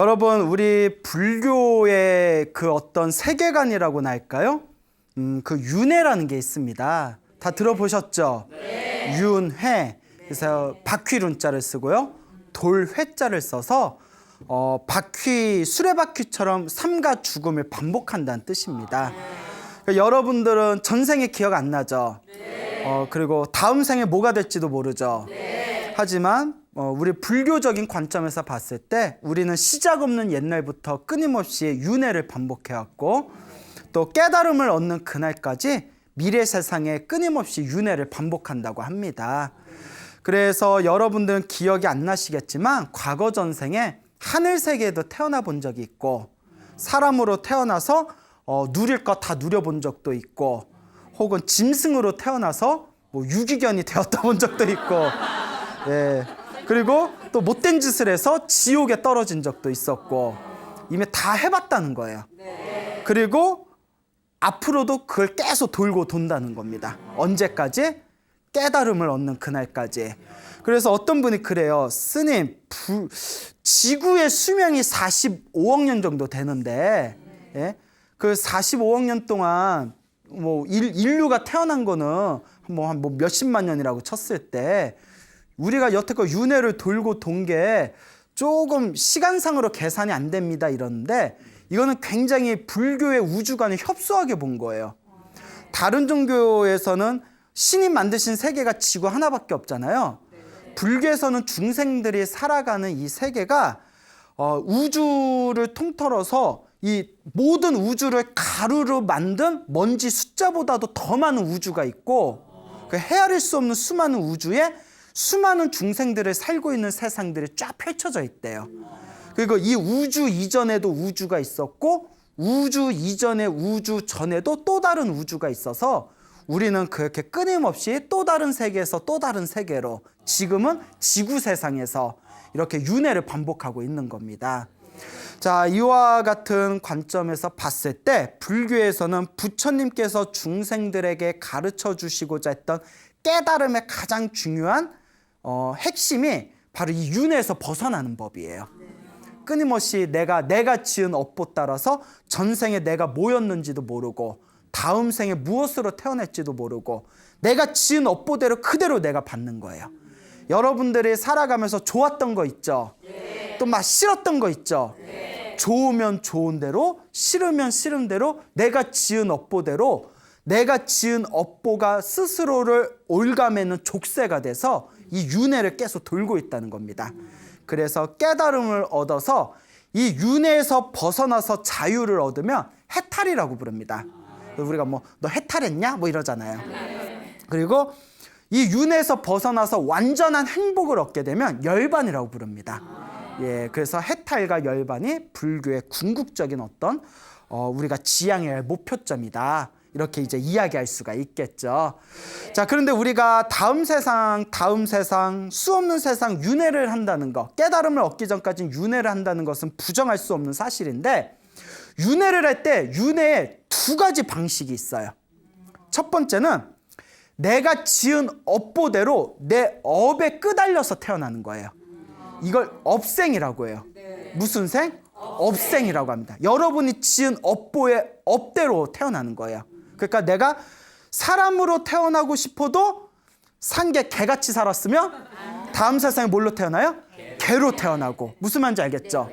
여러분, 우리 불교의 그 어떤 세계관이라고나 할까요? 그 윤회라는 게 있습니다. 다 들어보셨죠? 네. 윤회. 그래서 바퀴룬자를 쓰고요. 돌회자를 써서 바퀴, 수레바퀴처럼 삶과 죽음을 반복한다는 뜻입니다. 그러니까 여러분들은 전생에 기억 안 나죠? 네. 그리고 다음 생에 뭐가 될지도 모르죠? 네. 하지만 우리 불교적인 관점에서 봤을 때 우리는 시작 없는 옛날부터 끊임없이 윤회를 반복해왔고 또 깨달음을 얻는 그날까지 미래 세상에 끊임없이 윤회를 반복한다고 합니다. 그래서 여러분들은 기억이 안 나시겠지만 과거 전생에 하늘 세계에도 태어나 본 적이 있고 사람으로 태어나서 누릴 거 다 누려본 적도 있고 혹은 짐승으로 태어나서 뭐 유기견이 되었다 본 적도 있고 예. 그리고 또 못된 짓을 해서 지옥에 떨어진 적도 있었고 이미 다 해봤다는 거예요. 그리고 앞으로도 그걸 계속 돌고 돈다는 겁니다. 언제까지? 깨달음을 얻는 그날까지. 그래서 어떤 분이 그래요. 스님, 지구의 수명이 45억 년 정도 되는데 예? 그 45억 년 동안 뭐 인류가 태어난 거는 뭐 몇십만 년이라고 쳤을 때 우리가 여태껏 윤회를 돌고 돈 게 조금 시간상으로 계산이 안 됩니다 이러는데 이거는 굉장히 불교의 우주관을 협소하게 본 거예요. 다른 종교에서는 신이 만드신 세계가 지구 하나밖에 없잖아요. 불교에서는 중생들이 살아가는 이 세계가 우주를 통틀어서 이 모든 우주를 가루로 만든 먼지 숫자보다도 더 많은 우주가 있고 그 헤아릴 수 없는 수많은 우주에 수많은 중생들을 살고 있는 세상들이 쫙 펼쳐져 있대요. 그리고 이 우주 이전에도 우주가 있었고 우주 이전에 우주 전에도 또 다른 우주가 있어서 우리는 그렇게 끊임없이 또 다른 세계에서 또 다른 세계로 지금은 지구 세상에서 이렇게 윤회를 반복하고 있는 겁니다. 자, 이와 같은 관점에서 봤을 때 불교에서는 부처님께서 중생들에게 가르쳐 주시고자 했던 깨달음의 가장 중요한 핵심이 바로 이 윤회에서 벗어나는 법이에요. 끊임없이 내가 지은 업보 따라서 전생에 내가 뭐였는지도 모르고 다음 생에 무엇으로 태어날지도 모르고 내가 지은 업보대로 그대로 내가 받는 거예요. 여러분들이 살아가면서 좋았던 거 있죠? 또 막 싫었던 거 있죠? 좋으면 좋은 대로 싫으면 싫은 대로 내가 지은 업보대로 내가 지은 업보가 스스로를 올가매는 족쇄가 돼서 이 윤회를 계속 돌고 있다는 겁니다. 그래서 깨달음을 얻어서 이 윤회에서 벗어나서 자유를 얻으면 해탈이라고 부릅니다. 우리가 뭐 너 해탈했냐? 뭐 이러잖아요. 그리고 이 윤회에서 벗어나서 완전한 행복을 얻게 되면 열반이라고 부릅니다. 예, 그래서 해탈과 열반이 불교의 궁극적인 어떤 우리가 지향해야 할 목표점이다. 이렇게 이제 이야기할 수가 있겠죠. 자, 그런데 우리가 다음 세상, 수 없는 세상 윤회를 한다는 것, 깨달음을 얻기 전까지는 윤회를 한다는 것은 부정할 수 없는 사실인데 윤회를 할 때 윤회에 두 가지 방식이 있어요. 첫 번째는 내가 지은 업보대로 내 업에 끄달려서 태어나는 거예요. 이걸 업생이라고 해요. 무슨 생? 업생이라고 합니다. 여러분이 지은 업보의 업대로 태어나는 거예요. 그러니까 내가 사람으로 태어나고 싶어도 산 게 개같이 살았으면 다음 세상에 뭘로 태어나요? 개로 태어나고. 무슨 말인지 알겠죠?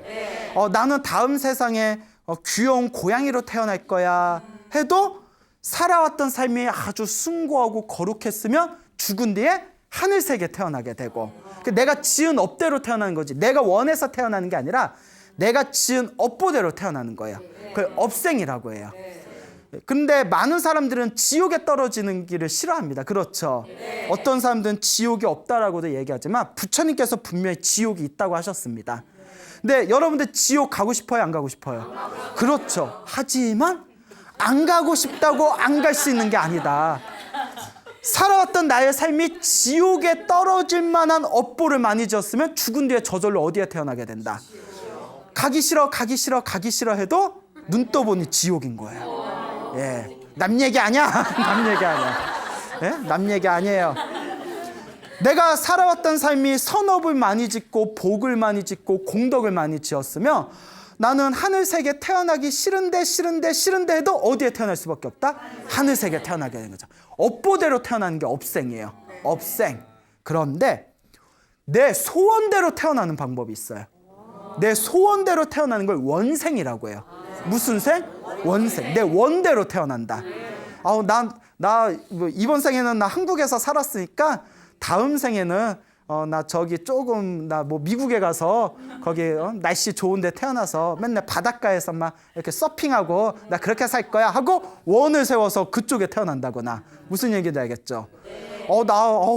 나는 다음 세상에 귀여운 고양이로 태어날 거야 해도 살아왔던 삶이 아주 숭고하고 거룩했으면 죽은 뒤에 하늘세계에 태어나게 되고 내가 지은 업대로 태어나는 거지 내가 원해서 태어나는 게 아니라 내가 지은 업보대로 태어나는 거예요. 그걸 업생이라고 해요. 근데 많은 사람들은 지옥에 떨어지는 길을 싫어합니다. 그렇죠? 어떤 사람들은 지옥이 없다라고도 얘기하지만 부처님께서 분명히 지옥이 있다고 하셨습니다. 근데 여러분들 지옥 가고 싶어요? 안 가고 싶어요? 그렇죠. 하지만 안 가고 싶다고 안 갈 수 있는 게 아니다. 살아왔던 나의 삶이 지옥에 떨어질 만한 업보를 많이 지었으면 죽은 뒤에 저절로 어디에 태어나게 된다. 가기 싫어 해도 눈 떠보니 지옥인 거예요. 예, 남 얘기 아니야. 남 얘기 아니야. 예? 남 얘기 아니에요. 내가 살아왔던 삶이 선업을 많이 짓고 복을 많이 짓고 공덕을 많이 지었으며 나는 하늘색에 태어나기 싫은데 해도 어디에 태어날 수밖에 없다? 하늘색에 태어나게 되는 거죠. 업보대로 태어나는 게 업생이에요. 업생. 그런데 내 소원대로 태어나는 방법이 있어요. 내 소원대로 태어나는 걸 원생이라고 해요. 무슨 생? 원생. 내 원대로 태어난다. 나 이번 생에는 나 한국에서 살았으니까 다음 생에는 나 저기 조금 나 뭐 미국에 가서 거기 날씨 좋은데 태어나서 맨날 바닷가에서 막 이렇게 서핑하고 나 그렇게 살 거야 하고 원을 세워서 그쪽에 태어난다거나. 무슨 얘기인지 알겠죠?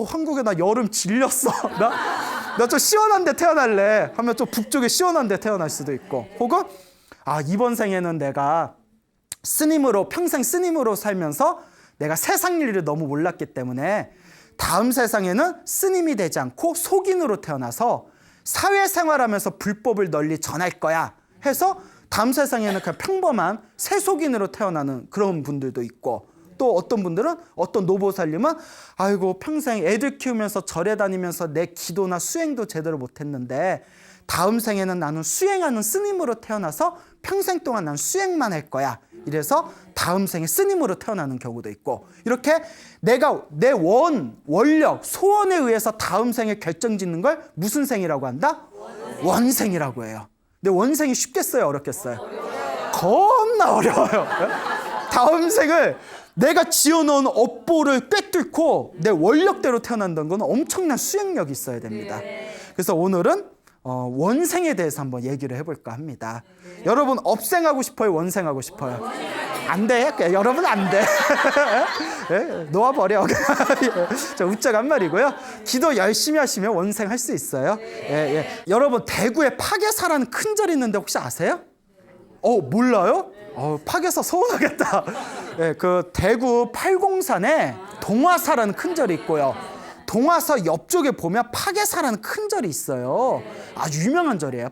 한국에 나 여름 질렸어. 나 좀 시원한 데 태어날래 하면 좀 북쪽에 시원한 데 태어날 수도 있고, 혹은 이번 생에는 내가 평생 스님으로 살면서 내가 세상 일을 너무 몰랐기 때문에 다음 세상에는 스님이 되지 않고 속인으로 태어나서 사회생활하면서 불법을 널리 전할 거야 해서 다음 세상에는 그냥 평범한 세속인으로 태어나는 그런 분들도 있고, 또 어떤 분들은 어떤 노보살님은 아이고 평생 애들 키우면서 절에 다니면서 내 기도나 수행도 제대로 못했는데 다음 생에는 나는 수행하는 스님으로 태어나서 평생 동안 난 수행만 할 거야. 이래서 다음 생에 스님으로 태어나는 경우도 있고, 이렇게 내가 내 원력, 소원에 의해서 다음 생에 결정짓는 걸 무슨 생이라고 한다? 원생이라고 해요. 근데 원생이 쉽겠어요? 어렵겠어요? 겁나 어려워요. 다음 생을 내가 지어놓은 업보를 꿰뚫고 내 원력대로 태어난다는 건 엄청난 수행력이 있어야 됩니다. 그래서 오늘은 원생에 대해서 한번 얘기를 해볼까 합니다. 여러분 업생하고 싶어요? 원생하고 싶어요? 안 돼. 여러분 안 돼. 놓아버려. 자, 웃자간 말이고요. 기도 열심히 하시면 원생 할 수 있어요. 여러분 대구에 파괴사라는 큰 절이 있는데 혹시 아세요? 몰라요? 파괴사 서운하겠다. 그 대구 팔공산에 동화사라는 큰 절이 있고요. 동화사 옆쪽에 보면 파괴사라는 큰 절이 있어요. 아주 유명한 절이에요.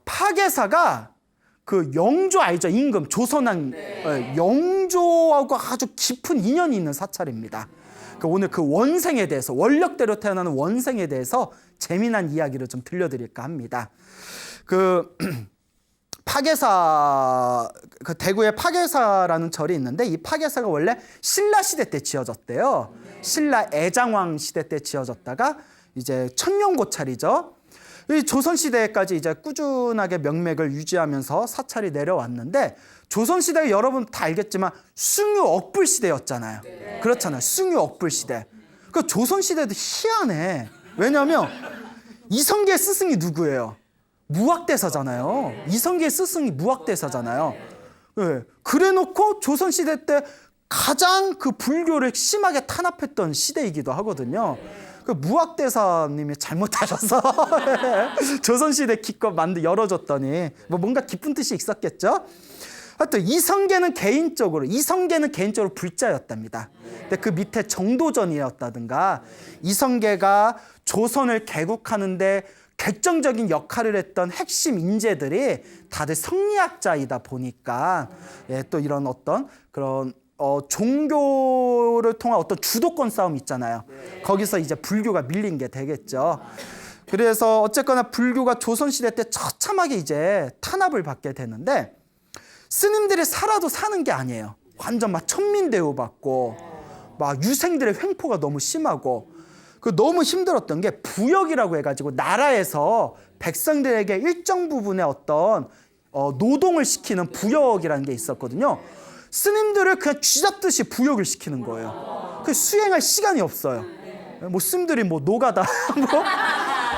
파괴사가 그 영조 알죠? 임금 조선왕 영조하고 아주 깊은 인연이 있는 사찰입니다. 오늘 그 원생에 대해서, 원력대로 태어나는 원생에 대해서 재미난 이야기를 좀 들려드릴까 합니다. 그 대구에 파괴사라는 절이 있는데 이 파괴사가 원래 신라 시대 때 지어졌대요. 신라 애장왕 시대 때 지어졌다가 이제 천년고찰이죠. 이 조선시대까지 이제 꾸준하게 명맥을 유지하면서 사찰이 내려왔는데, 조선시대 여러분 다 알겠지만 숭유억불 시대였잖아요. 그렇잖아요. 숭유억불 시대. 그 조선시대도 희한해. 왜냐하면 이성계 스승이 누구예요? 무학대사잖아요. 이성계 스승이 무학대사잖아요. 그래놓고 조선시대 때 가장 그 불교를 심하게 탄압했던 시대이기도 하거든요. 그 무학대사님이 잘못하셔서 조선시대 기껏 열어줬더니 뭔가 깊은 뜻이 있었겠죠. 하여튼 이성계는 개인적으로 불자였답니다. 근데 그 밑에 정도전이었다든가 이성계가 조선을 개국하는데 결정적인 역할을 했던 핵심 인재들이 다들 성리학자이다 보니까 또 이런 어떤 그런 종교를 통한 어떤 주도권 싸움 있잖아요. 거기서 이제 불교가 밀린 게 되겠죠. 그래서 어쨌거나 불교가 조선시대 때 처참하게 이제 탄압을 받게 되는데, 스님들이 살아도 사는 게 아니에요. 완전 막 천민 대우받고 막 유생들의 횡포가 너무 심하고, 너무 힘들었던 게 부역이라고 해가지고 나라에서 백성들에게 일정 부분의 어떤 노동을 시키는 부역이라는 게 있었거든요. 스님들을 그냥 쥐잡듯이 부역을 시키는 거예요. 그 수행할 시간이 없어요. 스님들이 노가다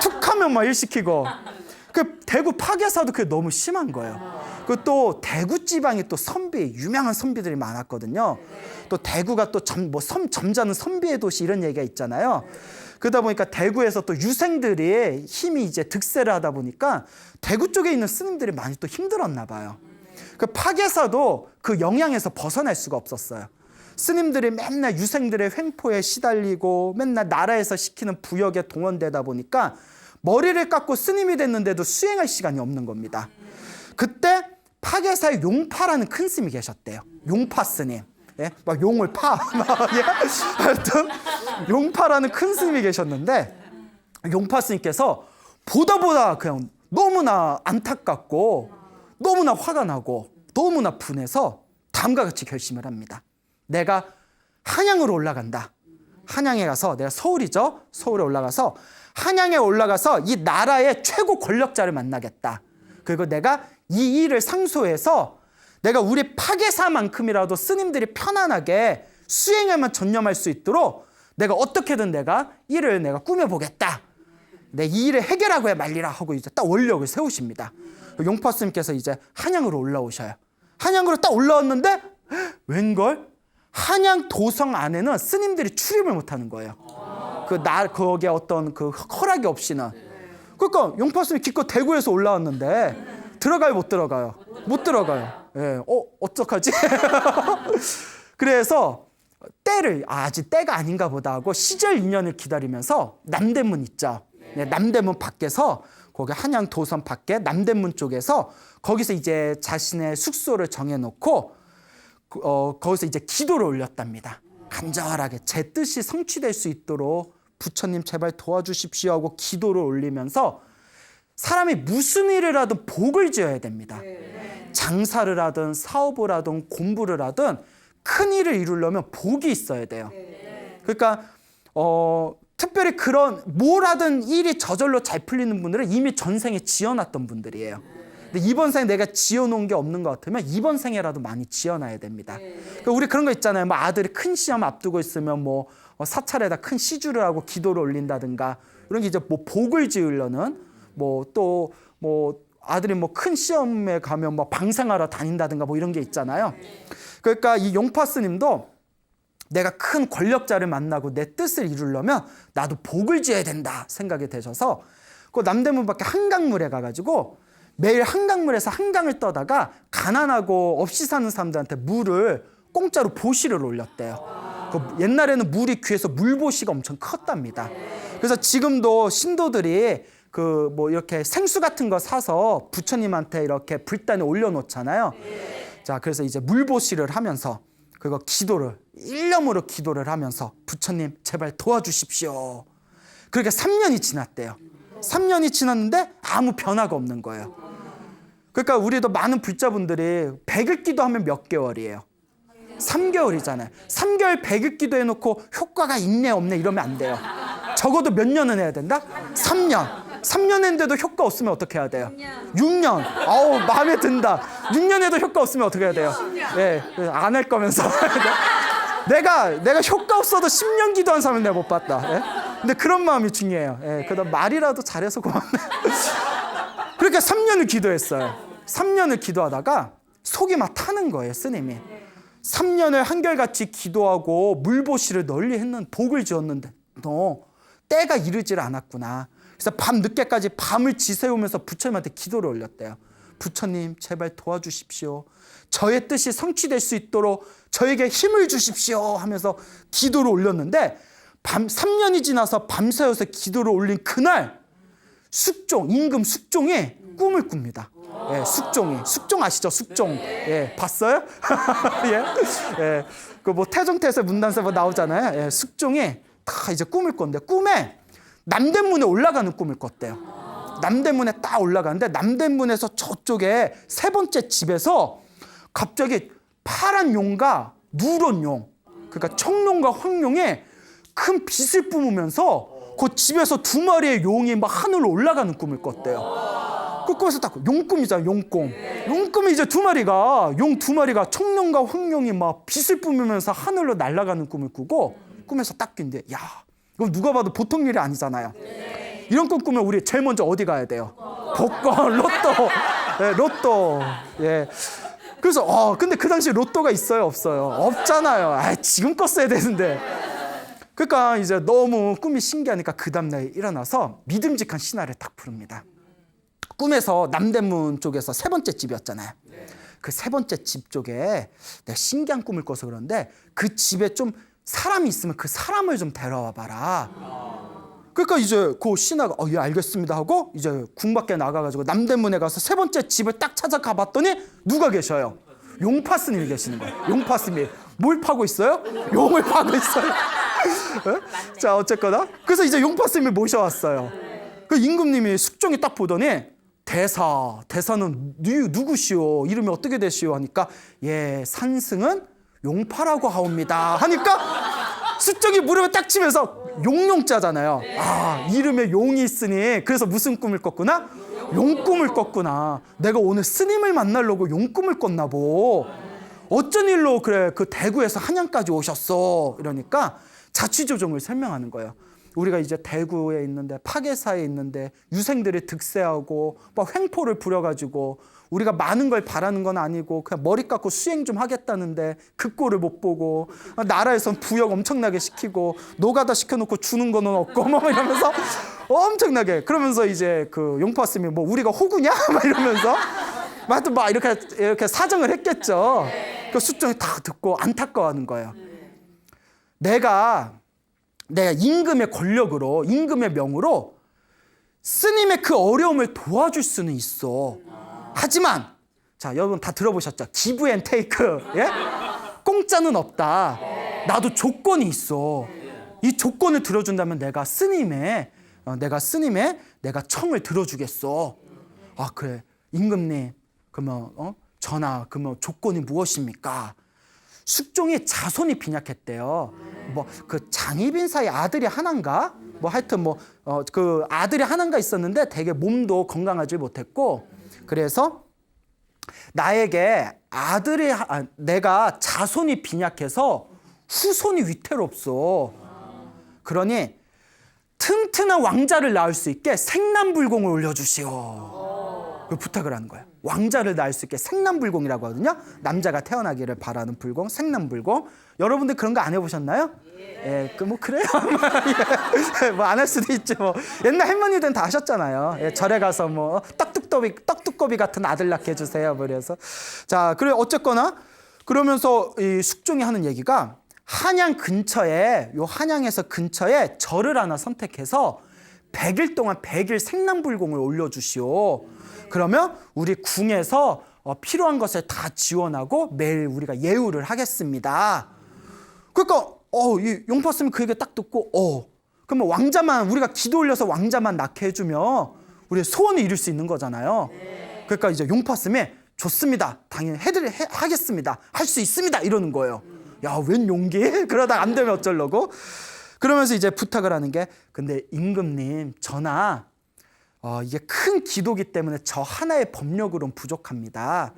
툭하면 막 일 시키고. 그 대구 파괴사도 그게 너무 심한 거예요. 또 대구 지방에 또 유명한 선비들이 많았거든요. 또 대구가 또 점잖은 선비의 도시 이런 얘기가 있잖아요. 그러다 보니까 대구에서 또 유생들이 힘이 이제 득세를 하다 보니까 대구 쪽에 있는 스님들이 많이 또 힘들었나 봐요. 그 파괴사도 그 영향에서 벗어날 수가 없었어요. 스님들이 맨날 유생들의 횡포에 시달리고 맨날 나라에서 시키는 부역에 동원되다 보니까 머리를 깎고 스님이 됐는데도 수행할 시간이 없는 겁니다. 그때 파괴사의 용파라는 큰 스님이 계셨대요. 용파 스님. 예? 막 용을 파. 막, 예? 하여튼 용파라는 큰 스님이 계셨는데 용파 스님께서 보다 그냥 너무나 안타깝고 너무나 화가 나고 너무나 분해서 다음과 같이 결심을 합니다. 내가 한양으로 올라간다. 한양에 가서, 내가 서울이죠. 서울에 올라가서 한양에 올라가서 이 나라의 최고 권력자를 만나겠다. 그리고 내가 이 일을 상소해서 내가 우리 파괴사만큼이라도 스님들이 편안하게 수행에만 전념할 수 있도록 내가 어떻게든 내가 일을 내가 꾸며보겠다. 내 이 일을 해결하고야 말리라 하고 이제 딱 원력을 세우십니다. 용파 스님께서 이제 한양으로 올라오셔요. 한양으로 딱 올라왔는데 웬걸? 한양 도성 안에는 스님들이 출입을 못하는 거예요. 거기에 어떤 그 허락이 없이는. 그러니까 용파 스님이 기껏 대구에서 올라왔는데 들어가요, 못 들어가요? 못 들어가요. 예, 어떡하지? 그래서 아직 때가 아닌가 보다 하고 시절 인연을 기다리면서 남대문 있죠. 네, 남대문 밖에서 거기 한양 도성 밖에 남대문 쪽에서 거기서 이제 자신의 숙소를 정해놓고 거기서 이제 기도를 올렸답니다. 간절하게 제 뜻이 성취될 수 있도록 부처님 제발 도와주십시오 하고 기도를 올리면서 사람이 무슨 일을 하든 복을 지어야 됩니다. 장사를 하든 사업을 하든 공부를 하든 큰 일을 이루려면 복이 있어야 돼요. 그러니까 특별히 그런 뭘 하든 일이 저절로 잘 풀리는 분들은 이미 전생에 지어놨던 분들이에요. 근데 이번 생에 내가 지어놓은 게 없는 것 같으면 이번 생에라도 많이 지어놔야 됩니다. 그러니까 우리 그런 거 있잖아요. 뭐 아들이 큰 시험 앞두고 있으면 뭐 사찰에다 큰 시주를 하고 기도를 올린다든가 이런 게 이제 뭐 복을 지으려는 또 아들이 뭐 큰 시험에 가면 뭐 방생하러 다닌다든가 뭐 이런 게 있잖아요. 그러니까 이 용파 스님도 내가 큰 권력자를 만나고 내 뜻을 이루려면 나도 복을 지어야 된다 생각이 되셔서 그 남대문 밖에 한강물에 가가지고 매일 한강물에서 한강을 떠다가 가난하고 없이 사는 사람들한테 물을 공짜로 보시를 올렸대요. 옛날에는 물이 귀해서 물보시가 엄청 컸답니다. 그래서 지금도 신도들이 이렇게 생수 같은 거 사서 부처님한테 이렇게 불단에 올려놓잖아요. 자, 그래서 이제 물보시를 하면서 그거 일념으로 기도를 하면서 부처님 제발 도와주십시오. 그렇게 3년이 지났대요. 3년이 지났는데 아무 변화가 없는 거예요. 그러니까 우리도 많은 불자분들이 100일 기도하면 몇 개월이에요? 3개월이잖아요. 3개월 100일 기도해놓고 효과가 있네 없네 이러면 안 돼요. 적어도 몇 년은 해야 된다? 3년. 3년 했는데도 효과 없으면 어떻게 해야 돼요? 6년. 아우 마음에 든다. 6년 해도 효과 없으면 어떻게 해야 돼요? 예, 안 할 거면서. 내가 효과 없어도 10년 기도한 사람을 내가 못 봤다. 예? 근데 그런 마음이 중요해요. 예, 그러다 말이라도 잘해서 고맙네. 그렇게 3년을 기도했어요. 3년을 기도하다가 속이 막 타는 거예요, 스님이. 3년을 한결같이 기도하고 물보시를 널리 했는 복을 지었는데 너 때가 이르질 않았구나. 그래서 밤 늦게까지 밤을 지새우면서 부처님한테 기도를 올렸대요. 부처님 제발 도와주십시오. 저의 뜻이 성취될 수 있도록 저에게 힘을 주십시오 하면서 기도를 올렸는데 3년이 지나서 밤새워서 기도를 올린 그날 임금 숙종이 꿈을 꿉니다. 예, 숙종 아시죠? 숙종. 예, 봤어요? 예, 예. 그 뭐 태종태세 문단세 뭐 나오잖아요. 예, 숙종이 다 이제 꿈을 꿨는데 꿈에 남대문에 올라가는 꿈을 꿨대요. 남대문에 딱 올라가는데 남대문에서 저쪽에 세 번째 집에서 갑자기 파란 용과 누런 용, 그러니까 청룡과 황룡이 큰 빛을 뿜으면서 그 집에서 두 마리의 용이 막 하늘로 올라가는 꿈을 꿨대요. 그 꿈에서 딱 용꿈이잖아, 용꿈. 용꿈이 이제 용 두 마리가 청룡과 황룡이 막 빛을 뿜으면서 하늘로 날아가는 꿈을 꾸고 꿈에서 딱 낀데, 야, 이건 누가 봐도 보통 일이 아니잖아요. 이런 꿈 꾸면 우리 제일 먼저 어디 가야 돼요? 복권, 로또. 예, 로또. 예. 그래서 근데 그 당시 로또가 있어요, 없어요? 없잖아요. 지금 껐어야 되는데. 그러니까 이제 너무 꿈이 신기하니까 그 다음날 일어나서 믿음직한 신하를 딱 부릅니다. 꿈에서 남대문 쪽에서 세 번째 집이었잖아요. 그 세 번째 집 쪽에 내가 신기한 꿈을 꿔서 그런데 그 집에 좀 사람이 있으면 그 사람을 좀 데려와 봐라. 그러니까 이제 그 신하가 예 알겠습니다 하고 이제 궁 밖에 나가가지고 남대문에 가서 세 번째 집을 딱 찾아가 봤더니 누가 계셔요? 용파 스님이 계시는 거예요. 용파 스님이 뭘 파고 있어요? 용을 파고 있어요. 자, 어쨌거나 그래서 이제 용파스님을 모셔왔어요. 그 임금님이 숙종이 딱 보더니 대사는 누구시오? 이름이 어떻게 되시오? 하니까 예, 산승은 용파라고 하옵니다. 하니까 숙종이 무릎을 딱 치면서 용용자잖아요. 아, 이름에 용이 있으니 그래서 무슨 꿈을 꿨구나? 용꿈을 꿨구나. 내가 오늘 스님을 만나려고 용꿈을 꿨나 보. 어쩐 일로 그래 그 대구에서 한양까지 오셨어? 이러니까 자취조정을 설명하는 거예요. 우리가 이제 대구에 있는데 파계사에 있는데 유생들이 득세하고 막 횡포를 부려가지고 우리가 많은 걸 바라는 건 아니고 그냥 머리 깎고 수행 좀 하겠다는데 그 꼴을 못 보고 나라에선 부역 엄청나게 시키고 노가다 시켜놓고 주는 거는 없고 뭐 이러면서 엄청나게 그러면서 이제 그 용파스님이 뭐 우리가 호구냐? 막 이러면서 하여튼 막 이렇게 사정을 했겠죠. 그 숙종이 다 듣고 안타까워하는 거예요. 내가 임금의 권력으로 임금의 명으로 스님의 그 어려움을 도와줄 수는 있어. 하지만 자 여러분 다 들어보셨죠? 기브 앤 테이크. 예? 공짜는 없다. 나도 조건이 있어. 이 조건을 들어준다면 내가 스님의 내가 청을 들어주겠어. 아 그래 임금님 그러면 전하 그러면 조건이 무엇입니까? 숙종이 자손이 빈약했대요. 뭐 그 장희빈사의 아들이 하나인가? 뭐 하여튼 그 아들이 하나인가 있었는데 되게 몸도 건강하지 못했고 그래서 나에게 내가 자손이 빈약해서 후손이 위태롭소. 그러니 튼튼한 왕자를 낳을 수 있게 생남불공을 올려주시오. 그 부탁을 하는 거예요. 왕자를 낳을 수 있게 생남불공이라고 하거든요. 남자가 태어나기를 바라는 불공, 생남불공. 여러분들 그런 거 안 해보셨나요? 예, 그래요. 뭐 안 할 수도 있죠. 뭐. 옛날 할머니들은 다 하셨잖아요. 예, 절에 가서 뭐 떡두꺼비 같은 아들 낳게 해주세요. 뭐 그래서 자, 그래 어쨌거나 그러면서 이 숙종이 하는 얘기가 한양에서 근처에 절을 하나 선택해서 100일 동안 100일 생남불공을 올려주시오. 그러면 우리 궁에서 필요한 것을 다 지원하고 매일 우리가 예우를 하겠습니다. 그러니까 이 용파스님이 그 얘기 딱 듣고 그러면 왕자만 우리가 기도 올려서 왕자만 낳게 해주면 우리 소원을 이룰 수 있는 거잖아요. 그러니까 이제 용파스님이 좋습니다. 당연히 하겠습니다. 할 수 있습니다. 이러는 거예요. 야, 웬 용기? 그러다 안 되면 어쩌려고? 그러면서 이제 부탁을 하는 게 근데 임금님 전하 이게 큰 기도기 때문에 저 하나의 법력으로는 부족합니다.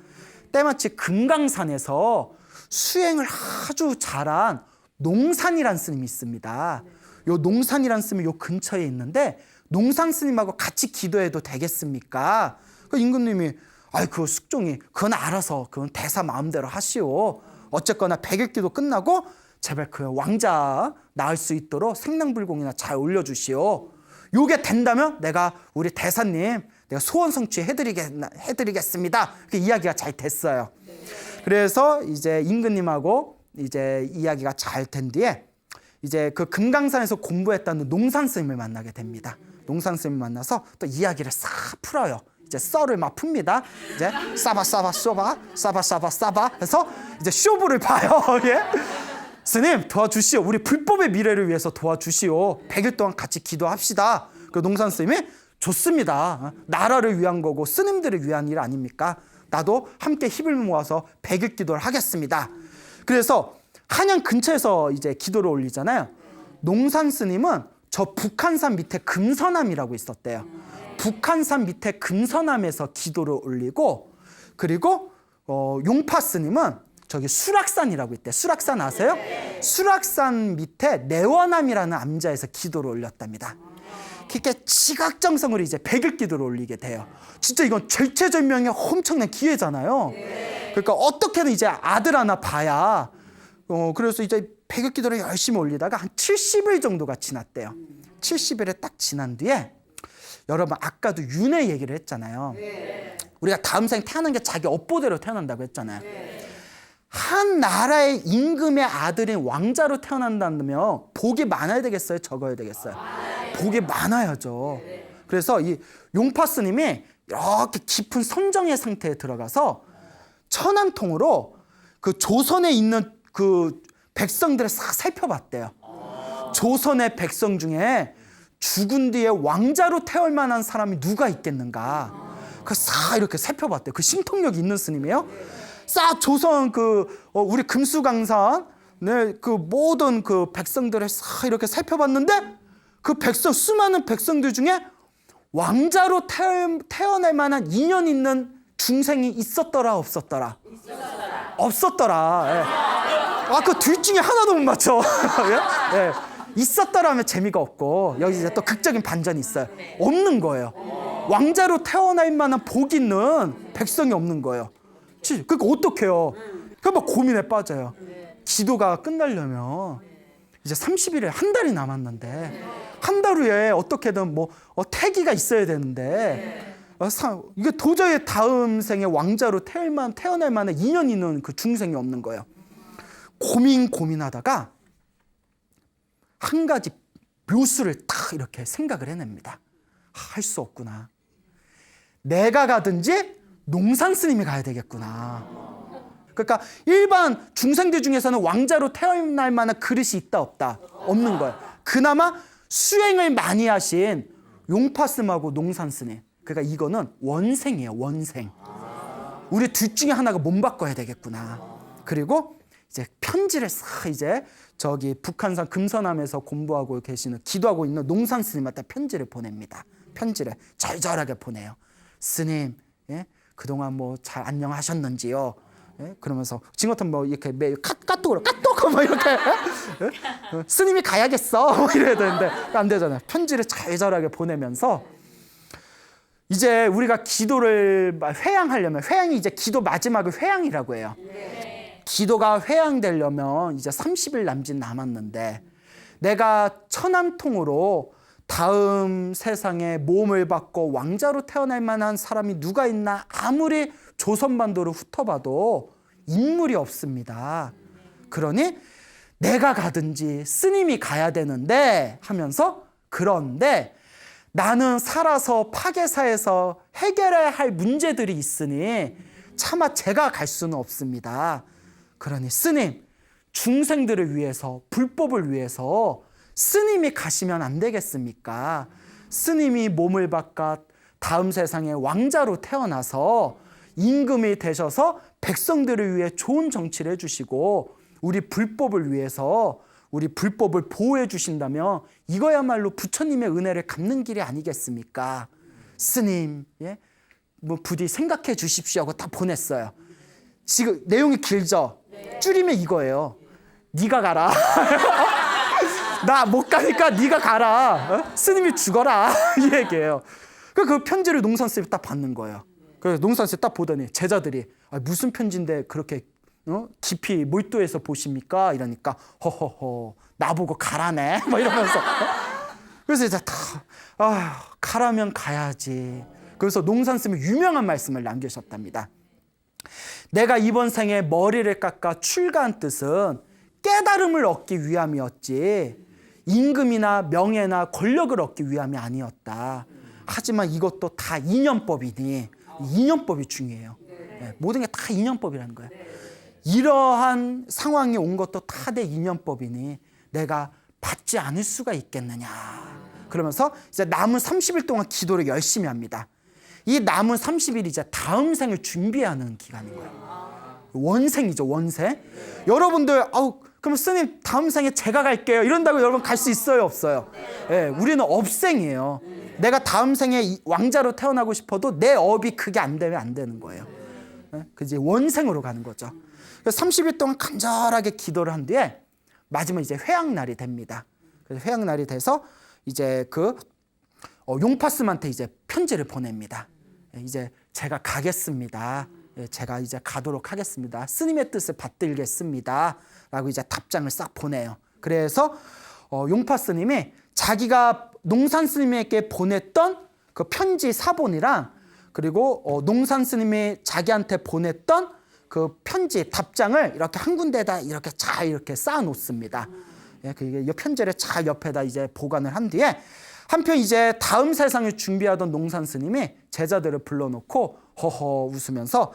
때마치 금강산에서 수행을 아주 잘한 농산이라는 스님이 있습니다. 요 농산이라는 스님이 요 근처에 있는데 농산 스님하고 같이 기도해도 되겠습니까? 그 임금님이 그 숙종이 그건 알아서 그건 대사 마음대로 하시오. 어쨌거나 100일 기도 끝나고 제발 그 왕자 낳을 수 있도록 생남불공이나 잘 올려주시오. 요게 된다면 내가 우리 대사님 내가 소원 성취해드리겠습니다. 그 이야기가 잘 됐어요. 그래서 이제 임금님하고 이제 이야기가 잘 된 뒤에 이제 그 금강산에서 공부했다는 농산 스님을 만나게 됩니다. 농산 스님을 만나서 또 이야기를 싹 풀어요. 이제 썰을 막 풉니다. 이제 싸바 해서 이제 쇼부를 봐요. 예? 스님 도와주시오. 우리 불법의 미래를 위해서 도와주시오. 100일 동안 같이 기도합시다. 그 농산 스님이 좋습니다. 나라를 위한 거고 스님들을 위한 일 아닙니까? 나도 함께 힘을 모아서 100일 기도를 하겠습니다. 그래서 한양 근처에서 이제 기도를 올리잖아요. 농산 스님은 저 북한산 밑에 금서남이라고 있었대요. 북한산 밑에 금서남에서 기도를 올리고 그리고 용파 스님은 저기 수락산이라고 있대. 수락산 아세요? 수락산 밑에 내원암이라는 암자에서 기도를 올렸답니다. 그렇게 지각정성으로 이제 100일 기도를 올리게 돼요. 진짜 이건 절체절명의 엄청난 기회잖아요. 그러니까 어떻게든 이제 아들 하나 봐야 그래서 이제 100일 기도를 열심히 올리다가 한 70일 정도가 지났대요. 70일에 딱 지난 뒤에 여러분 아까도 윤회 얘기를 했잖아요. 우리가 다음 생에 태어난 게 자기 업보대로 태어난다고 했잖아요. 한 나라의 임금의 아들인 왕자로 태어난다면 복이 많아야 되겠어요? 적어야 되겠어요? 복이 많아야죠. 그래서 이 용파 스님이 이렇게 깊은 선정의 상태에 들어가서 천안통으로 그 조선에 있는 그 백성들을 싹 살펴봤대요. 조선의 백성 중에 죽은 뒤에 왕자로 태어날 만한 사람이 누가 있겠는가. 그 싹 이렇게 살펴봤대요. 그 신통력이 있는 스님이에요. 싹 조선 우리 금수강산 그 모든 그 백성들을 싹 이렇게 살펴봤는데 그 수많은 백성들 중에 왕자로 태어날 만한 인연 있는 중생이 있었더라 없었더라? 없었더라. 예. 그 둘 중에 하나도 못 맞춰. 예? 예. 있었더라 하면 재미가 없고 여기 이제 또 극적인 반전이 있어요. 없는 거예요. 왕자로 태어날 만한 복 있는 백성이 없는 거예요. 그러니까 어떡해요? 그러니까 고민에 빠져요. 기도가 끝나려면 이제 30일에 한 달이 남았는데 한 달 후에 어떻게든 태기가 있어야 되는데 이게 도저히 다음 생에 왕자로 태어날 만한 인연 있는 그 중생이 없는 거예요. 고민하다가 한 가지 묘수를 딱 이렇게 생각을 해냅니다. 할 수 없구나. 내가 가든지 농산 스님이 가야 되겠구나. 그러니까 일반 중생들 중에서는 왕자로 태어날 만한 그릇이 있다 없다? 없는 거예요. 그나마 수행을 많이 하신 용파스님하고 농산 스님. 그러니까 이거는 원생이에요. 원생. 우리 둘 중에 하나가 몸 바꿔야 되겠구나. 그리고 이제 편지를 싹 이제 저기 북한산 금서남에서 공부하고 계시는 기도하고 있는 농산 스님한테 편지를 보냅니다. 편지를 절절하게 보내요. 스님, 예? 그동안 잘 안녕하셨는지요? 예? 그러면서 지금부터 이렇게 매일 카톡으로 이렇게 예? 스님이 가야겠어 이래야 되는데 안 되잖아요. 편지를 절절하게 보내면서 이제 우리가 기도를 회양하려면 회양이 이제 기도 마지막을 회양이라고 해요. 기도가 회양되려면 이제 30일 남았는데 내가 천안통으로 다음 세상에 모험을 받고 왕자로 태어날 만한 사람이 누가 있나 아무리 조선반도를 훑어봐도 인물이 없습니다. 그러니 내가 가든지 스님이 가야 되는데 하면서 그런데 나는 살아서 파괴사에서 해결해야 할 문제들이 있으니 차마 제가 갈 수는 없습니다. 그러니 스님, 중생들을 위해서 불법을 위해서 스님이 가시면 안 되겠습니까? 스님이 몸을 바꿔 다음 세상에 왕자로 태어나서 임금이 되셔서 백성들을 위해 좋은 정치를 해주시고 우리 불법을 위해서 우리 불법을 보호해 주신다면 이거야말로 부처님의 은혜를 갚는 길이 아니겠습니까? 스님, 예? 부디 생각해 주십시오 하고 다 보냈어요. 지금 내용이 길죠? 줄이면 이거예요. 네가 가라. 나 못 가니까 네가 가라. 스님이 죽어라. 이 얘기예요. 그 편지를 농산쌤이 딱 받는 거예요. 그래서 농산쌤 딱 보더니 제자들이 무슨 편지인데 그렇게 깊이 몰두해서 보십니까? 이러니까 허허허 나보고 가라네. 이러면서 그래서 이제 가라면 가야지. 그래서 농산쌤이 유명한 말씀을 남기셨답니다. 내가 이번 생에 머리를 깎아 출가한 뜻은 깨달음을 얻기 위함이었지 임금이나 명예나 권력을 얻기 위함이 아니었다. 하지만 이것도 다 인연법이니 인연법이 중요해요. 네, 모든 게 다 인연법이라는 거예요. 이러한 상황이 온 것도 다 내 인연법이니 내가 받지 않을 수가 있겠느냐. 그러면서 이제 남은 30일 동안 기도를 열심히 합니다. 이 남은 30일이 이제 다음 생을 준비하는 기간인 거예요. 원생이죠, 원생. 여러분들, 그럼 스님 다음 생에 제가 갈게요. 이런다고 여러분 갈 수 있어요, 없어요? 예, 우리는 업생이에요. 내가 다음 생에 왕자로 태어나고 싶어도 내 업이 그게 안 되면 안 되는 거예요. 예? 그지 원생으로 가는 거죠. 그래서 30일 동안 간절하게 기도를 한 뒤에 마지막 이제 회양날이 됩니다. 그래서 회양날이 돼서 이제 용파스한테 이제 편지를 보냅니다. 이제 제가 가겠습니다. 제가 이제 가도록 하겠습니다. 스님의 뜻을 받들겠습니다. 라고 이제 답장을 싹 보내요. 그래서 용파 스님이 자기가 농산 스님에게 보냈던 그 편지 사본이랑 그리고 농산 스님이 자기한테 보냈던 그 편지 답장을 이렇게 한 군데다 이렇게 잘 이렇게 쌓아 놓습니다. 이 편지를 잘 옆에다 이제 보관을 한 뒤에 한편 이제 다음 세상을 준비하던 농산 스님이 제자들을 불러놓고 허허 웃으면서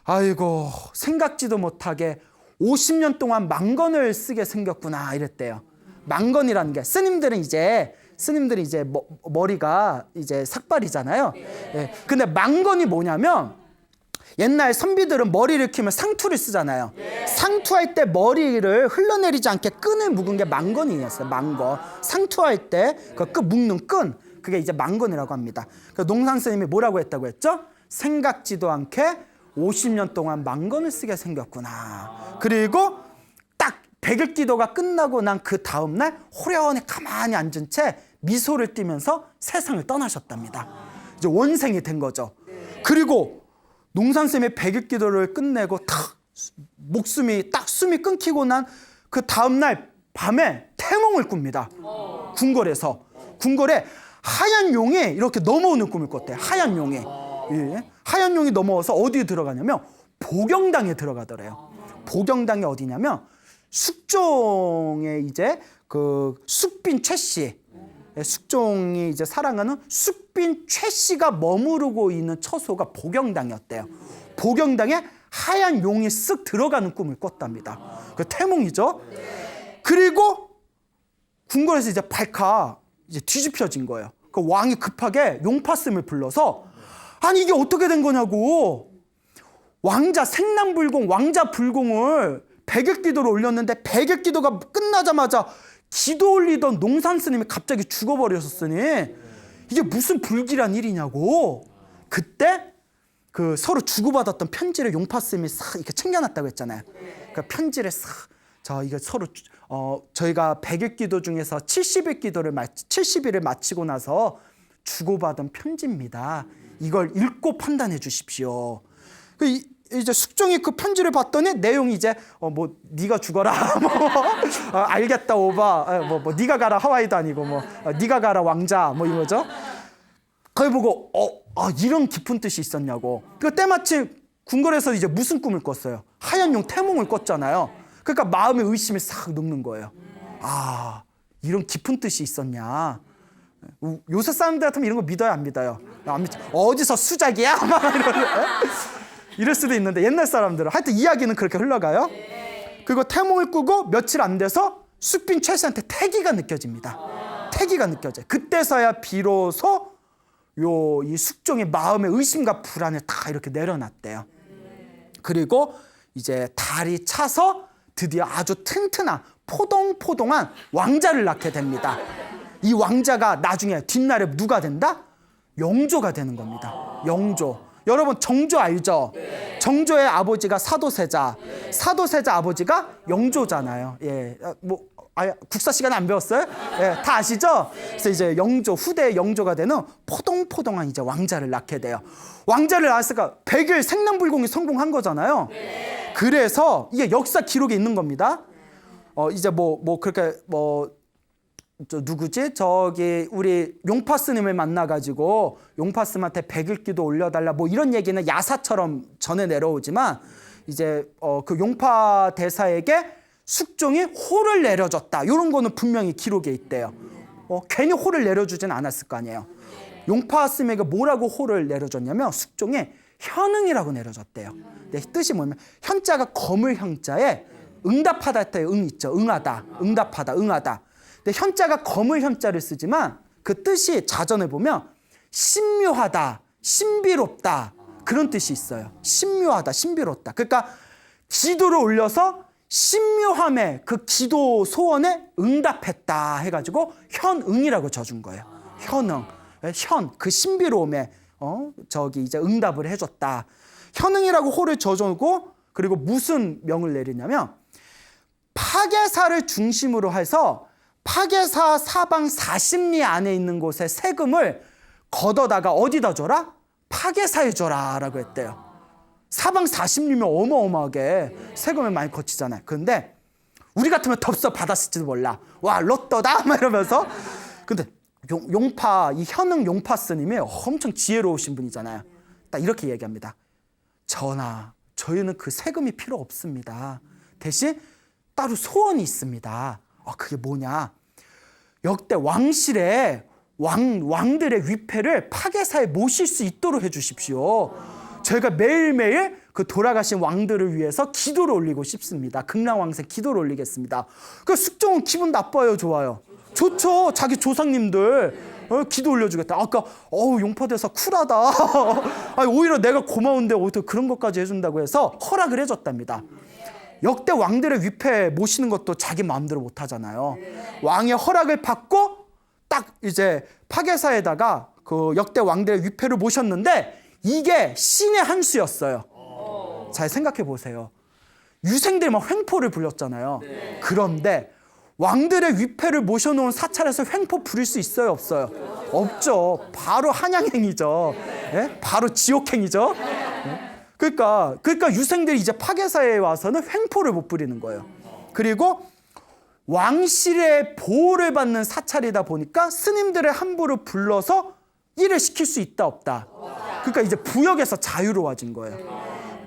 아이고 생각지도 못하게 50년 동안 만건을 쓰게 생겼구나 이랬대요. 만건이라는 게 스님들은 이제 머리가 이제 삭발이잖아요. 예. 근데 만건이 뭐냐면 옛날 선비들은 머리를 키우면 상투를 쓰잖아요. 상투할 때 머리를 흘러내리지 않게 끈을 묶은 게 만건이었어요. 만건. 상투할 때 그 끈 묶는 끈, 그게 이제 만건이라고 합니다. 그러니까 농산 스님이 뭐라고 했다고 했죠? 생각지도 않게 50년 동안 만건을 쓰게 생겼구나. 그리고 딱 백일기도가 끝나고 난 그 다음날 호련히 가만히 앉은 채 미소를 띠면서 세상을 떠나셨답니다. 이제 원생이 된 거죠. 그리고 농산쌤의 백일기도를 끝내고 탁 목숨이 딱 숨이 끊기고 난 그 다음날 밤에 태몽을 꿉니다. 궁궐에 하얀 용이 이렇게 넘어오는 꿈을 꿨대요. 하얀 용이. 예. 하얀 용이 넘어와서 어디에 들어가냐면 보경당에 들어가더래요. 보경당이 어디냐면 숙종의 이제 그 숙빈 최씨, 숙종이 이제 사랑하는 숙빈 최씨가 머무르고 있는 처소가 보경당이었대요. 보경당에 하얀 용이 쓱 들어가는 꿈을 꿨답니다. 그 태몽이죠. 그리고 궁궐에서 이제 발칵 이제 뒤집혀진 거예요. 그 왕이 급하게 용파슴을 불러서 아니 이게 어떻게 된 거냐고, 왕자 생남불공 왕자 불공을 백일기도로 올렸는데 백일기도가 끝나자마자 기도 올리던 농산 스님이 갑자기 죽어버렸었으니 이게 무슨 불길한 일이냐고. 그때 그 서로 주고받았던 편지를 용파 스님이 싹 이렇게 챙겨놨다고 했잖아요. 그 편지를 싹 이거 서로 저희가 백일기도 중에서 70일을 마치고 나서 주고받은 편지입니다. 이걸 읽고 판단해 주십시오. 이제 숙종이 그 편지를 봤더니 내용이 이제 뭐 네가 죽어라, 알겠다 오바, 뭐 네가 가라 하와이도 아니고 네가 가라 왕자 이거죠. 그걸 보고 이런 깊은 뜻이 있었냐고. 그 때마침 궁궐에서 이제 무슨 꿈을 꿨어요? 하얀 용 태몽을 꿨잖아요. 그러니까 마음에 의심이 싹 녹는 거예요. 아, 이런 깊은 뜻이 있었냐. 요새 사람들 같으면 이런 거 믿어요, 안 믿어요? 안 믿죠. 어디서 수작이야? 이럴 수도 있는데 옛날 사람들은 하여튼 이야기는 그렇게 흘러가요. 그리고 태몽을 꾸고 며칠 안 돼서 숙빈 최씨한테 태기가 느껴집니다. 태기가 느껴져요. 그때서야 비로소 이 숙종의 마음의 의심과 불안을 다 이렇게 내려놨대요. 그리고 이제 달이 차서 드디어 아주 튼튼한 포동포동한 왕자를 낳게 됩니다. 이 왕자가 나중에 뒷날에 누가 된다? 영조가 되는 겁니다. 영조. 여러분 정조 알죠? 정조의 아버지가 사도세자, 사도세자 아버지가 영조잖아요. 예, 국사 시간에 안 배웠어요? 예, 다 아시죠? 그래서 이제 영조, 후대 영조가 되는 포동포동한 이제 왕자를 낳게 돼요. 왕자를 낳았으니까 100일 생남불공이 성공한 거잖아요. 그래서 이게 역사 기록에 있는 겁니다. 이제 그렇게 누구지? 저기 우리 용파 스님을 만나가지고 용파 스님한테 백일기도 올려달라 이런 얘기는 야사처럼 전해 내려오지만 이제 그 용파 대사에게 숙종이 호를 내려줬다, 이런 거는 분명히 기록에 있대요. 괜히 호를 내려주진 않았을 거 아니에요. 용파 스님에게 뭐라고 호를 내려줬냐면 숙종이 현응이라고 내려줬대요. 근데 뜻이 뭐냐면 현자가 거물 형자에 응답하다 했대요. 응 있죠. 응하다, 응답하다, 응하다. 근데 현자가 거물 현자를 쓰지만 그 뜻이 자전에 보면 신묘하다, 신비롭다, 그런 뜻이 있어요. 신묘하다, 신비롭다. 그러니까 기도를 올려서 신묘함에 그 기도 소원에 응답했다 해가지고 현응이라고 져준 거예요. 현응, 그 신비로움에 이제 응답을 해줬다. 현응이라고 호를 져주고, 그리고 무슨 명을 내리냐면 파괴사를 중심으로 해서 파괴사 사방 40리 안에 있는 곳에 세금을 걷어다가 어디다 줘라? 파괴사에 줘라 라고 했대요. 사방 40리면 어마어마하게 세금을 많이 거치잖아요. 그런데 우리 같으면 덥석 받았을지도 몰라. 와, 로또다 막 이러면서. 근데 용파, 이 현응 용파 스님이 엄청 지혜로우신 분이잖아요. 딱 이렇게 얘기합니다. 전하, 저희는 그 세금이 필요 없습니다. 대신 따로 소원이 있습니다. 그게 뭐냐? 역대 왕실에 왕들의 위패를 파괴사에 모실 수 있도록 해주십시오. 저희가 매일매일 그 돌아가신 왕들을 위해서 기도를 올리고 싶습니다. 극락왕생 기도를 올리겠습니다. 그 숙종은 기분 나빠요, 좋아요? 좋죠. 자기 조상님들 기도 올려주겠다. 아까 용포대사 쿨하다. 아니, 오히려 내가 고마운데 어떻게 그런 것까지 해준다고 해서 허락을 해줬답니다. 역대 왕들의 위패 모시는 것도 자기 마음대로 못하잖아요. 왕의 허락을 받고 딱 이제 파괴사에다가 그 역대 왕들의 위패를 모셨는데 이게 신의 한 수였어요. 잘 생각해 보세요. 유생들이 막 횡포를 불렸잖아요. 그런데 왕들의 위패를 모셔놓은 사찰에서 횡포 부릴 수 있어요, 없어요? 없죠. 바로 한양행이죠. 예? 바로 지옥행이죠. 예? 그러니까 유생들이 이제 파괴사에 와서는 횡포를 못 부리는 거예요. 그리고 왕실의 보호를 받는 사찰이다 보니까 스님들의 함부를 불러서 일을 시킬 수 있다, 없다. 그러니까 이제 부역에서 자유로워진 거예요.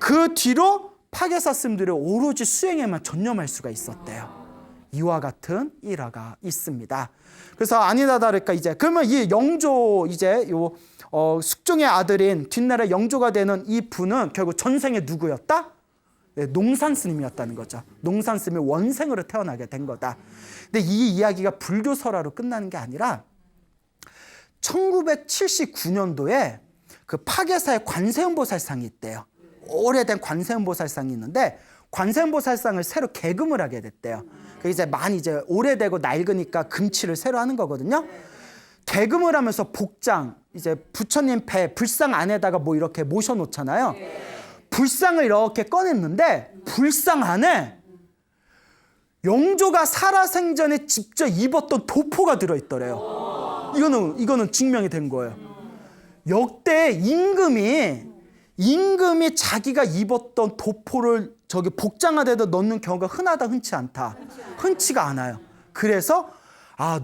그 뒤로 파괴사 스님들이 오로지 수행에만 전념할 수가 있었대요. 이와 같은 일화가 있습니다. 그래서 아니나 다를까 이제 그러면 이 영조 이제 숙종의 아들인 뒷날에 영조가 되는 이 분은 결국 전생에 누구였다? 네, 농산 스님이었다는 거죠. 농산 스님이 원생으로 태어나게 된 거다. 근데 이 이야기가 불교 설화로 끝나는 게 아니라 1979년도에 그 파괴사의 관세음보살상이 있대요. 오래된 관세음보살상이 있는데 관세음보살상을 새로 개금을 하게 됐대요. 이제 많이 이제 오래되고 낡으니까 금치를 새로 하는 거거든요. 개금을 하면서 복장, 이제 부처님 배, 불상 안에다가 뭐 이렇게 모셔놓잖아요. 불상을 이렇게 꺼냈는데 불상 안에 영조가 살아생전에 직접 입었던 도포가 들어있더래요. 이거는 증명이 된 거예요. 역대 임금이 자기가 입었던 도포를 저기 복장화대에다 넣는 경우가 흔치 않다. 흔치가 않아요. 그래서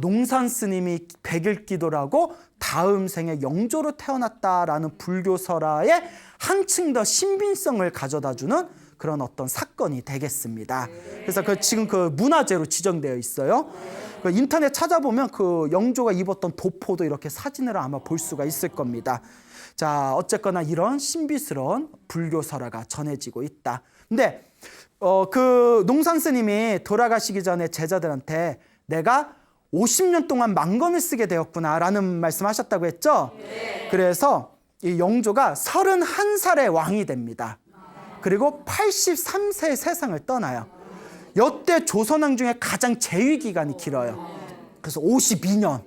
농산 스님이 백일기도라고 다음 생에 영조로 태어났다라는 불교 설화에 한층 더 신빙성을 가져다주는 그런 어떤 사건이 되겠습니다. 그래서 지금 그 문화재로 지정되어 있어요. 그 인터넷 찾아보면 그 영조가 입었던 도포도 이렇게 사진으로 아마 볼 수가 있을 겁니다. 자, 어쨌거나 이런 신비스러운 불교 설화가 전해지고 있다. 근데 그 농산 스님이 돌아가시기 전에 제자들한테 내가 50년 동안 망건을 쓰게 되었구나라는 말씀하셨다고 했죠. 그래서 이 영조가 31살의 왕이 됩니다. 그리고 83세의 세상을 떠나요. 여태 조선왕 중에 가장 재위 기간이 길어요. 그래서 52년.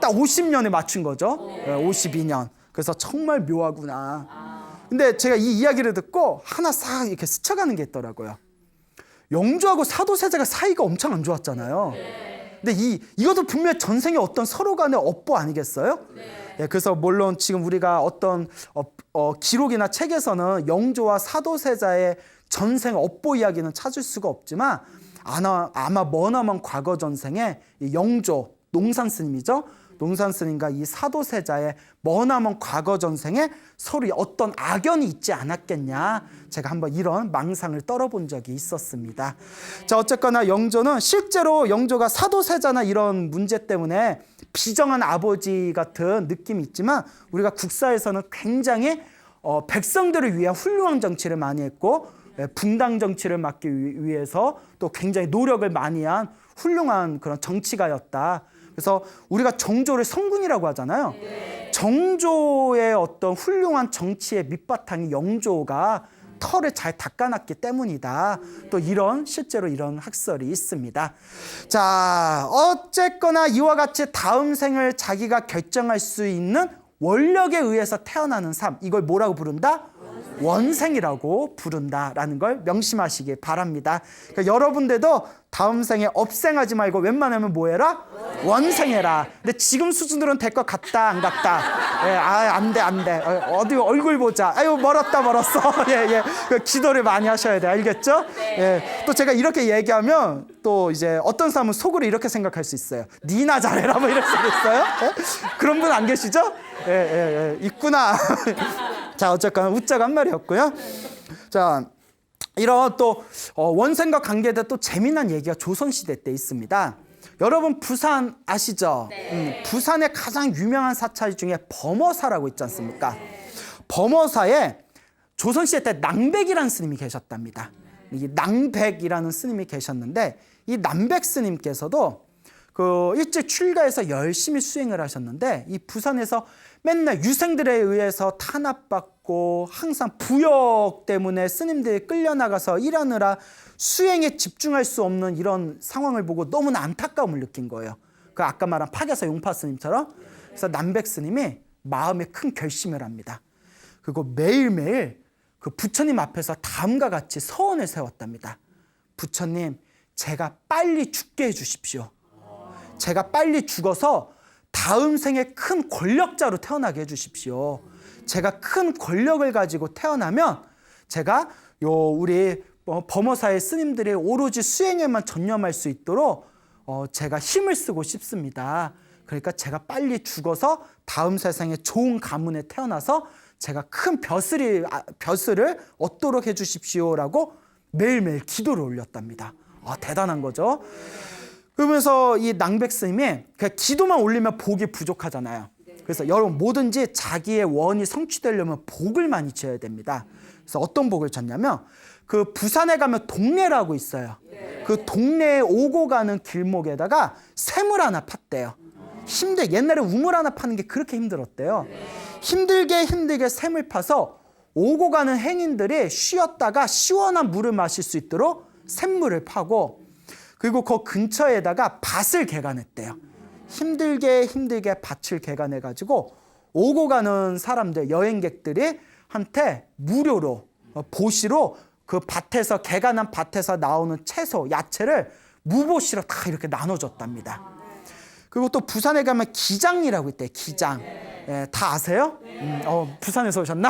딱 50년에 맞춘 거죠. 52년. 그래서 정말 묘하구나. 근데 제가 이 이야기를 듣고 하나 싹 이렇게 스쳐가는 게 있더라고요. 영조하고 사도세자가 사이가 엄청 안 좋았잖아요. 근데 이것도 분명히 전생에 어떤 서로 간의 업보 아니겠어요? 예, 그래서 물론 지금 우리가 어떤 기록이나 책에서는 영조와 사도세자의 전생 업보 이야기는 찾을 수가 없지만 아마 머나먼 과거 전생에 이 영조, 농산 스님이죠. 농산 스님과 이 사도세자의 머나먼 과거 전생에 서로 어떤 악연이 있지 않았겠냐. 제가 한번 이런 망상을 떨어본 적이 있었습니다. 자, 어쨌거나 영조는 실제로 영조가 사도세자나 이런 문제 때문에 비정한 아버지 같은 느낌이 있지만 우리가 국사에서는 굉장히 백성들을 위한 훌륭한 정치를 많이 했고 분당 정치를 막기 위해서 또 굉장히 노력을 많이 한 훌륭한 그런 정치가였다. 그래서 우리가 정조를 성군이라고 하잖아요. 정조의 어떤 훌륭한 정치의 밑바탕이 영조가 털을 잘 닦아놨기 때문이다. 또 실제로 이런 학설이 있습니다. 자, 어쨌거나 이와 같이 다음 생을 자기가 결정할 수 있는 원력에 의해서 태어나는 삶, 이걸 뭐라고 부른다? 원생이라고 부른다라는 걸 명심하시기 바랍니다. 그러니까 여러분들도 다음 생에 업생하지 말고 웬만하면 뭐 해라? 원생해라. 근데 지금 수준으로는 될 것 같다, 안 같다? 예, 안 돼. 어디 얼굴 보자. 아유, 멀었어. 예. 기도를 많이 하셔야 돼. 알겠죠? 예. 또 제가 이렇게 얘기하면 또 이제 어떤 사람은 속으로 이렇게 생각할 수 있어요. 니나 잘해라, 뭐 이럴 수도 있어요. 예? 그런 분 안 계시죠? 예. 있구나. 자, 어쨌거나 웃자가 한 말이었고요. 자, 이런 또 원생과 관계된 또 재미난 얘기가 조선시대 때 있습니다. 여러분 부산 아시죠? 부산의 가장 유명한 사찰 중에 범어사라고 있지 않습니까? 범어사에 조선시대 때 낭백이라는 스님이 계셨답니다. 이 낭백이라는 스님이 계셨는데 이 낭백 스님께서도 그 일찍 출가해서 열심히 수행을 하셨는데 이 부산에서 맨날 유생들에 의해서 탄압받고 항상 부역 때문에 스님들이 끌려나가서 일하느라 수행에 집중할 수 없는 이런 상황을 보고 너무나 안타까움을 느낀 거예요. 그 아까 말한 파계사 용파 스님처럼. 그래서 낭백 스님이 마음에 큰 결심을 합니다. 그리고 매일매일 그 부처님 앞에서 다음과 같이 서원을 세웠답니다. 부처님, 제가 빨리 죽게 해주십시오. 제가 빨리 죽어서 다음 생에 큰 권력자로 태어나게 해주십시오. 제가 큰 권력을 가지고 태어나면 제가 우리 범어사의 스님들이 오로지 수행에만 전념할 수 있도록 제가 힘을 쓰고 싶습니다. 그러니까 제가 빨리 죽어서 다음 세상에 좋은 가문에 태어나서 제가 큰 벼슬을 얻도록 해주십시오라고 매일매일 기도를 올렸답니다. 대단한 거죠. 그러면서 이 낭백 스님이 그냥 기도만 올리면 복이 부족하잖아요. 그래서 여러분 뭐든지 자기의 원이 성취되려면 복을 많이 지어야 됩니다. 그래서 어떤 복을 졌냐면 그 부산에 가면 동네라고 있어요. 그 동네에 오고 가는 길목에다가 샘을 하나 팠대요. 옛날에 우물 하나 파는 게 그렇게 힘들었대요. 힘들게 샘을 파서 오고 가는 행인들이 쉬었다가 시원한 물을 마실 수 있도록 샘물을 파고 그리고 그 근처에다가 밭을 개간했대요. 힘들게 밭을 개간해가지고 오고 가는 사람들, 여행객들이 한테 무료로 보시로 그 밭에서 개간한 밭에서 나오는 채소, 야채를 무보시로 다 이렇게 나눠줬답니다. 그리고 또 부산에 가면 기장이라고 있대요. 기장. 예, 다 아세요? 부산에서 오셨나?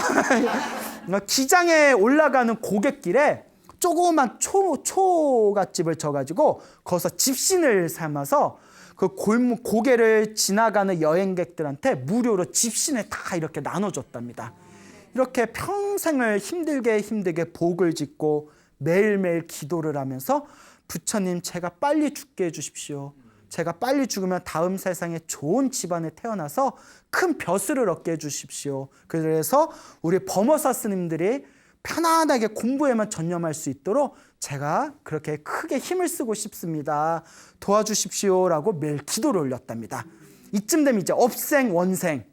기장에 올라가는 고갯길에 조그만 초갓집을 져가지고 거기서 집신을 삼아서 그 고개를 지나가는 여행객들한테 무료로 집신을 다 이렇게 나눠줬답니다. 이렇게 평생을 힘들게 복을 짓고 매일매일 기도를 하면서 부처님, 제가 빨리 죽게 해주십시오. 제가 빨리 죽으면 다음 세상에 좋은 집안에 태어나서 큰 벼슬을 얻게 해주십시오. 그래서 우리 범어사 스님들이 편안하게 공부에만 전념할 수 있도록 제가 그렇게 크게 힘을 쓰고 싶습니다. 도와주십시오라고 매일 기도를 올렸답니다. 이쯤 되면 이제 업생, 원생,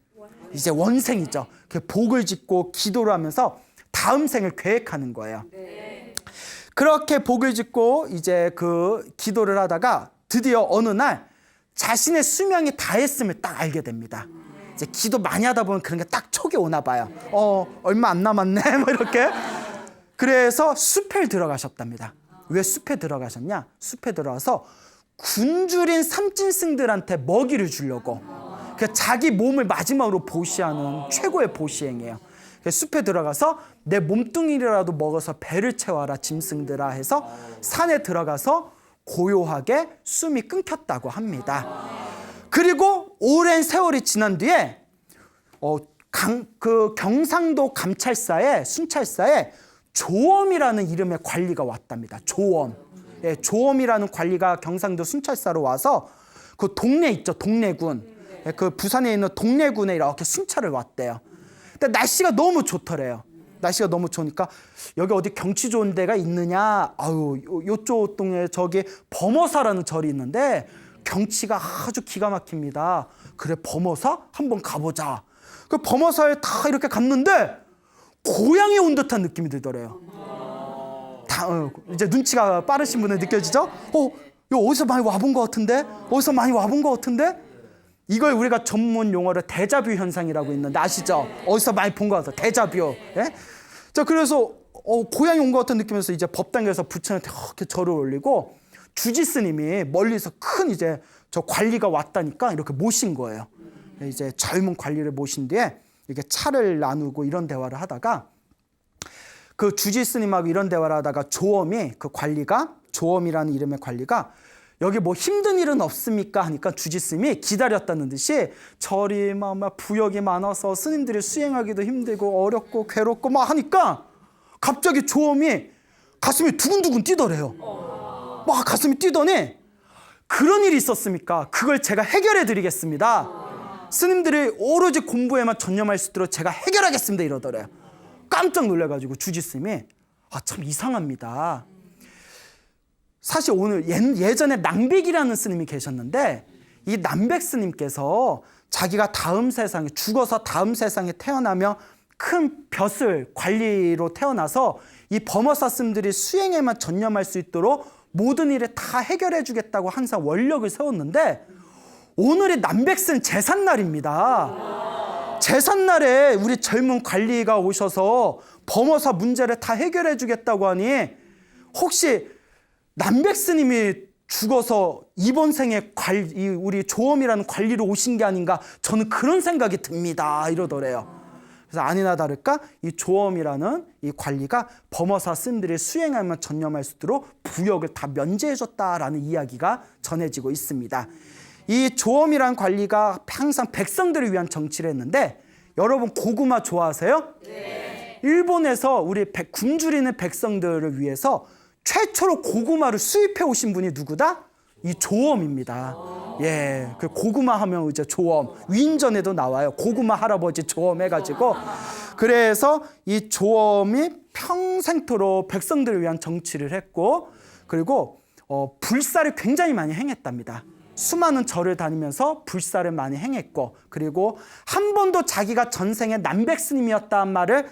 이제 원생이죠. 복을 짓고 기도를 하면서 다음 생을 계획하는 거예요. 그렇게 복을 짓고 이제 그 기도를 하다가 드디어 어느 날 자신의 수명이 다했음을 딱 알게 됩니다. 이제 기도 많이 하다 보면 그런 게 딱 촉이 오나 봐요. 얼마 안 남았네 뭐 이렇게. 그래서 숲에 들어가셨답니다. 왜 숲에 들어가셨냐? 숲에 들어가서 굶주린 삼진승들한테 먹이를 주려고. 자기 몸을 마지막으로 보시하는 최고의 보시행이에요. 숲에 들어가서 내 몸뚱이라도 먹어서 배를 채워라 짐승들아 해서 산에 들어가서 고요하게 숨이 끊겼다고 합니다. 그리고 오랜 세월이 지난 뒤에 그 경상도 감찰사에 순찰사에 조엄이라는 이름의 관리가 왔답니다. 조엄. 예, 조엄이라는 관리가 경상도 순찰사로 와서 그 동네 있죠, 동네군. 예, 그 부산에 있는 동네군에 이렇게 순찰을 왔대요. 근데 날씨가 너무 좋더래요. 날씨가 너무 좋으니까 여기 어디 경치 좋은 데가 있느냐? 요쪽 동네 저기 범어사라는 절이 있는데 경치가 아주 기가 막힙니다. 그래, 범어사? 한번 가보자. 그 범어사에 다 이렇게 갔는데 고향에 온 듯한 느낌이 들더래요. 이제 눈치가 빠르신 분은 느껴지죠? 이거 어디서 많이 와본 것 같은데? 어디서 많이 와본 것 같은데? 이걸 우리가 전문 용어로 데자뷰 현상이라고 있는데 아시죠? 어디서 많이 본 것 같아요. 데자뷰. 예? 자, 그래서 고향에 온 것 같은 느낌에서 이제 법당에서 부처한테 이렇게 절을 올리고 주지 스님이 멀리서 큰 이제 저 관리가 왔다니까 이렇게 모신 거예요. 이제 젊은 관리를 모신 뒤에 이렇게 차를 나누고 이런 대화를 하다가 그 주지 스님하고 이런 대화를 하다가 조엄이 그 관리가 조엄이라는 이름의 관리가 여기 뭐 힘든 일은 없습니까? 하니까 주지 스님이 기다렸다는 듯이 절이 막 부역이 많아서 스님들이 수행하기도 힘들고 어렵고 괴롭고 막 하니까 갑자기 조엄이 가슴이 두근두근 뛰더래요. 막 가슴이 뛰더니 그런 일이 있었습니까? 그걸 제가 해결해 드리겠습니다. 스님들이 오로지 공부에만 전념할 수 있도록 제가 해결하겠습니다 이러더래요. 깜짝 놀라가지고 주지스님이 참 이상합니다. 사실 오늘 예전에 낭백이라는 스님이 계셨는데 이 낭백 스님께서 자기가 다음 세상에 죽어서 다음 세상에 태어나며 큰 벼슬 관리로 태어나서 이 범어사 스님들이 수행에만 전념할 수 있도록 모든 일을 다 해결해 주겠다고 항상 원력을 세웠는데 오늘이 낭백 스님 제삿날입니다. 제삿날에 우리 젊은 관리가 오셔서 범어사 문제를 다 해결해 주겠다고 하니 혹시 낭백 스님이 죽어서 이번 생에 우리 조엄이라는 관리로 오신 게 아닌가 저는 그런 생각이 듭니다 이러더래요. 그래서 아니나 다를까 이 조엄이라는 이 관리가 범어사 스님들이 수행하면 전념할 수 있도록 부역을 다 면제해 줬다라는 이야기가 전해지고 있습니다. 이 조엄이라는 관리가 항상 백성들을 위한 정치를 했는데 여러분 고구마 좋아하세요? 네. 일본에서 우리 굶주리는 백성들을 위해서 최초로 고구마를 수입해 오신 분이 누구다? 이 조엄입니다. 예, 그 고구마 하면 이제 조엄, 위인전에도 나와요. 고구마 할아버지 조엄 해가지고. 그래서 이 조엄이 평생토록 백성들을 위한 정치를 했고, 그리고 불사를 굉장히 많이 행했답니다. 수많은 절을 다니면서 불사를 많이 행했고, 그리고 한 번도 자기가 전생에 낭백 스님이었다는 말을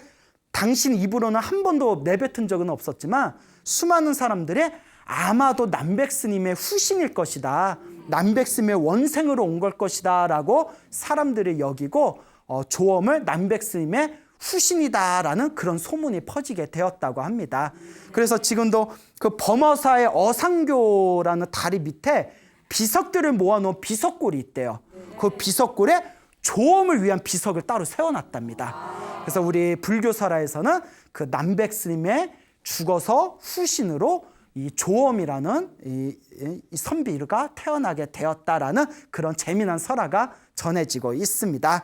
당신 입으로는 한 번도 내뱉은 적은 없었지만 수많은 사람들이 아마도 낭백 스님의 후신일 것이다, 낭백 스님의 원생으로 온 걸 것이다 라고 사람들이 여기고 조엄을 낭백 스님의 후신이다라는 그런 소문이 퍼지게 되었다고 합니다. 그래서 지금도 그 범어사의 어상교라는 다리 밑에 비석들을 모아놓은 비석골이 있대요. 그 비석골에 조엄을 위한 비석을 따로 세워놨답니다. 그래서 우리 불교설화에서는 그 낭백 스님의 죽어서 후신으로 이 조엄이라는 이 선비가 태어나게 되었다라는 그런 재미난 설화가 전해지고 있습니다.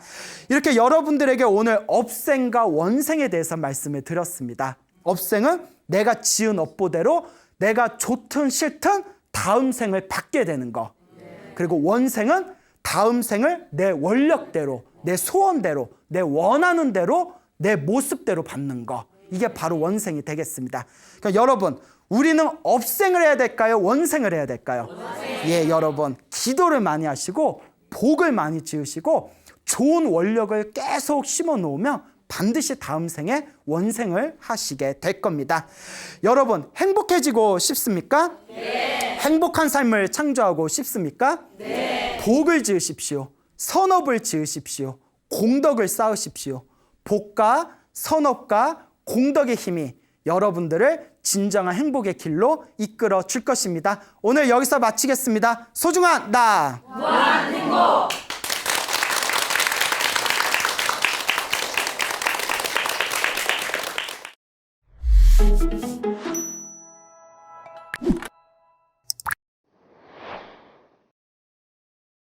이렇게 여러분들에게 오늘 업생과 원생에 대해서 말씀을 드렸습니다. 업생은 내가 지은 업보대로 내가 좋든 싫든 다음 생을 받게 되는 거. 그리고 원생은 다음 생을 내 원력대로, 내 소원대로, 내 원하는 대로, 내 모습대로 받는 거. 이게 바로 원생이 되겠습니다. 그러니까 여러분, 우리는 업생을 해야 될까요? 원생을 해야 될까요? 예, 여러분, 기도를 많이 하시고 복을 많이 지으시고 좋은 원력을 계속 심어 놓으면 반드시 다음 생에 원생을 하시게 될 겁니다. 여러분, 행복해지고 싶습니까? 네. 행복한 삶을 창조하고 싶습니까? 네. 복을 지으십시오. 선업을 지으십시오. 공덕을 쌓으십시오. 복과 선업과 공덕의 힘이 여러분들을 진정한 행복의 길로 이끌어 줄 것입니다. 오늘 여기서 마치겠습니다. 소중한 나 무한 행복.